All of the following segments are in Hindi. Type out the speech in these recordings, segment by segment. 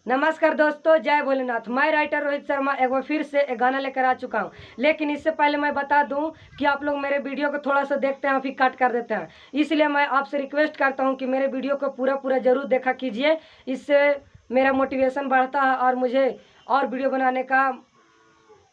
नमस्कार दोस्तों, जय भोलेनाथ। मैं राइटर रोहित शर्मा एक बार फिर से एक गाना लेकर आ चुका हूँ। लेकिन इससे पहले मैं बता दूं कि आप लोग मेरे वीडियो को थोड़ा सा देखते हैं फिर कट कर देते हैं। इसलिए मैं आपसे रिक्वेस्ट करता हूँ कि मेरे वीडियो को पूरा पूरा जरूर देखा कीजिए। इससे मेरा मोटिवेशन बढ़ता है और मुझे और वीडियो बनाने का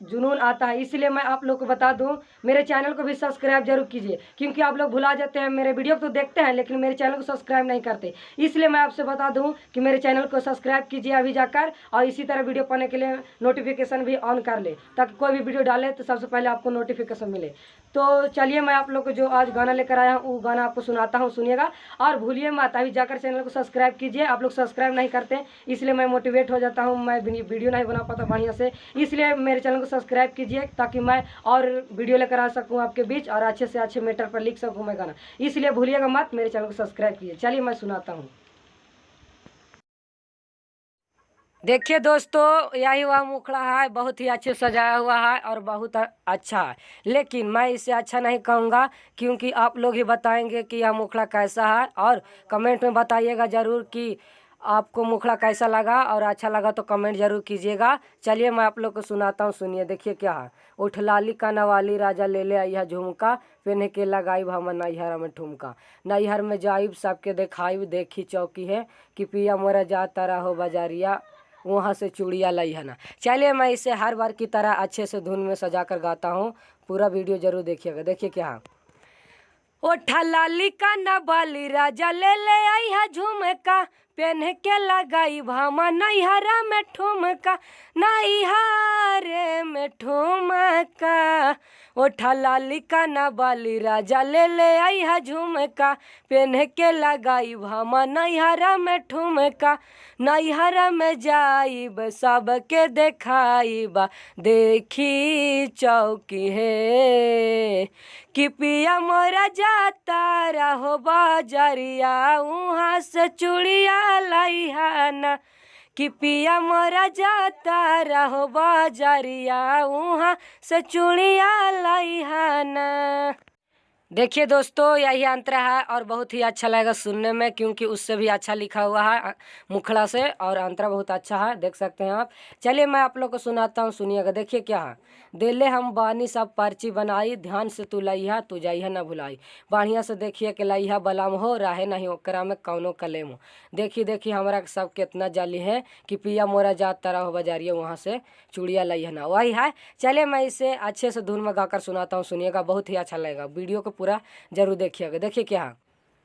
जुनून आता है। इसलिए मैं आप लोग को बता दूं, मेरे चैनल को भी सब्सक्राइब जरूर कीजिए, क्योंकि आप लोग भुला जाते हैं। मेरे वीडियो को तो देखते हैं लेकिन मेरे चैनल को सब्सक्राइब नहीं करते। इसलिए मैं आपसे बता दूं कि मेरे चैनल को सब्सक्राइब कीजिए अभी जाकर, और इसी तरह वीडियो पाने के लिए नोटिफिकेशन भी ऑन कर ले, ताकि कोई भी वीडियो डाले तो सबसे पहले आपको नोटिफिकेशन मिले। तो चलिए, मैं आप लोग को जो आज गाना लेकर आया हूँ वो गाना आपको सुनाता हूँ, सुनिएगा। और भूलिए मत, अभी जाकर चैनल को सब्सक्राइब कीजिए। आप लोग सब्सक्राइब नहीं करते, इसलिए मैं मोटिवेट हो जाता हूँ, मैं वीडियो नहीं बना पाता बढ़िया से। इसलिए मेरे चैनल को सब्सक्राइब कीजिए ताकि मैं और वीडियो लेकर आ सकूँ आपके बीच, और अच्छे से अच्छे मैटर पर लिख सकूँ मैं गाना। इसलिए भूलिएगा मत, मेरे चैनल को सब्सक्राइब कीजिए। चलिए मैं सुनाता हूँ। देखिए दोस्तों, यही हुआ मुखड़ा है, बहुत ही अच्छे सजाया हुआ है और बहुत अच्छा है। लेकिन मैं इसे अच्छा नहीं कहूँगा, क्योंकि आप लोग ही बताएंगे कि यह मुखड़ा कैसा है। और कमेंट में बताइएगा ज़रूर कि आपको मुखड़ा कैसा लगा, और अच्छा लगा तो कमेंट जरूर कीजिएगा। चलिए मैं आप लोग को सुनाता हूँ, सुनिए। देखिए क्या है। उठ लाली का नवाली राजा ले ले आइया झुमका, पेन्ह के लगाई हम नैहर में ठुमका। नैहर में जाइब सबके देखाइब, देखी चौकी है कि पिया मोरा जाता रहो बाजारिया, वहाँ से चूड़िया लाई है ना। चलिए मैं इसे हर बार की तरह अच्छे से धुन में सजा कर गाता हूँ। पूरा वीडियो जरूर देखिएगा। देखिए क्या है। ओठा लाली का नबाली राजा ले ले आई है झुमका, पेन्ह के लगाई भामा नैहरा में ठुमका, नैहरे में ठुमका। ओठा लाली का नबाली राजा ले ले आई है झुमका, पेन्ह के लगाई भामा नैहरा में ठुमका। नैहरा में जाइब सबके देखाइबा, देखी चौकी है कि पिया मोरा जाता रहो बाजरिया, वहाँ से चूड़िया लाई है ना। कि पिया मोरा जाता रहो बाजरिया, वहाँ से चूड़िया लाई है ना। देखिए दोस्तों, यही अंतर है और बहुत ही अच्छा लगेगा सुनने में, क्योंकि उससे भी अच्छा लिखा हुआ है मुखड़ा से, और अंतर बहुत अच्छा है, देख सकते हैं आप। चलिए मैं आप लोग को सुनाता हूँ, सुनिएगा। देखिए क्या है। दिले हम बानी सब पर्ची बनाई, ध्यान से तू लइहा तू जाइहा ना भुलाई, बढ़िया से देखिए के लइहा बलाम हो, राहे नहीं ओकरा में कौनो कलेम हो। देखी देखी हमारा सब कितना जाली है कि पिया मोरा जात तरह हो बाजारिया, वहाँ से चूड़िया लइहा ना, वही है। चलिए मैं इसे अच्छे से धुन में गाकर सुनाता हूँ, सुनिएगा। बहुत ही अच्छा लगेगा, वीडियो को पूरा जरूर देखिएगा। देखिए क्या है।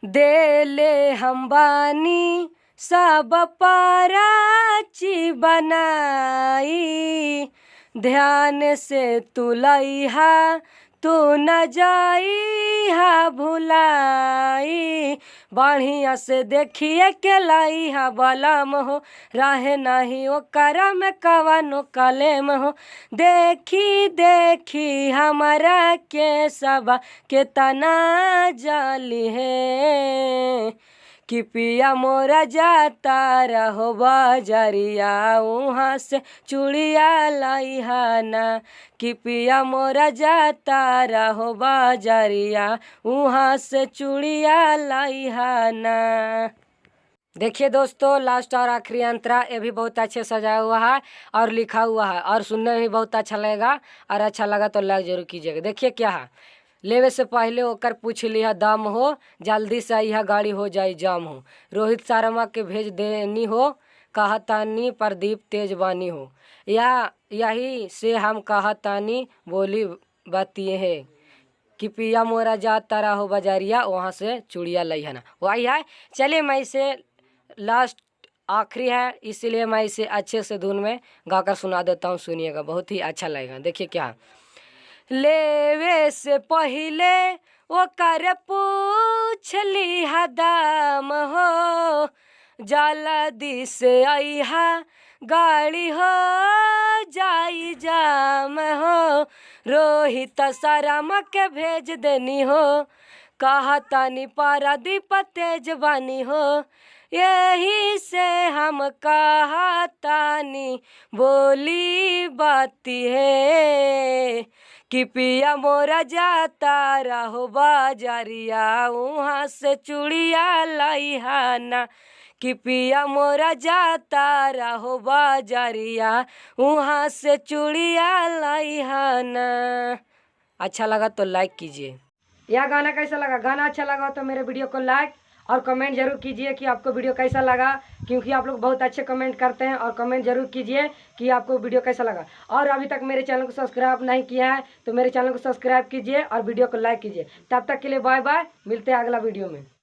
देले हम बानी सब पाराची बनाई, ध्यान से तू लइहा तू न जाइहा भुलाई, बढ़िया से देखिए के लइहा बलम हो, राहे नहीं ओकरा में कवनो कलेम हो। देखी देखी हमारा के सब के तना जाली है कि पिया मोरा जाता रहो बाजरिया, वहाँ से चूड़िया लाई है ना। कि पिया मोरा जाता रहो बाजरिया, वहाँ से चूड़िया लाई है ना। देखिए दोस्तों, लास्ट और आखिरी अंतरा ये भी बहुत अच्छे सजाया हुआ है और लिखा हुआ है, और सुनने में भी बहुत अच्छा लगेगा। और अच्छा लगा तो लाइक जरूर कीजिएगा। देखिए क्या है। लेवे से पहले ओकर पूछ लिया दाम हो, जल्दी से यह गाड़ी हो जाए जाम हो, रोहित शर्मा के भेज देनी हो, कहतानी प्रदीप तेजवानी हो, या यही से हम कहतानी बोली बातिए है कि पिया मोरा जाता रहो बाजारिया, वहाँ से चूड़िया लई है ना, वही है। चलिए मैं इसे लास्ट आखिरी है, इसलिए मैं इसे अच्छे से धुन में गाकर सुना देता हूँ, सुनिएगा। बहुत ही अच्छा लगेगा। देखिए क्या है। लेवे से पहले वो कर पूछ ली दाम हो, जल्दी से आइहा गाड़ी हो जाई जाम हो, रोहित शर्मा के भेज देनी हो, कहतानी पारादीप तेजवानी हो, यही से हम कहतानी बोली बाती है कि पिया मोरा जाता रहो बाजारिया, वहाँ से चूड़िया लाई है ना। कि पिया मोरा जाता रहो बाजारिया वहाँ से चूड़िया लाई हाना। अच्छा लगा तो लाइक कीजिए। यह गाना कैसा लगा? गाना अच्छा लगा तो मेरे वीडियो को लाइक और कमेंट जरूर कीजिए कि आपको वीडियो कैसा लगा, क्योंकि आप लोग बहुत अच्छे कमेंट करते हैं। और कमेंट जरूर कीजिए कि आपको वीडियो कैसा लगा। और अभी तक मेरे चैनल को सब्सक्राइब नहीं किया है तो मेरे चैनल को सब्सक्राइब कीजिए और वीडियो को लाइक कीजिए। तब तक के लिए बाय बाय, मिलते हैं अगला वीडियो में।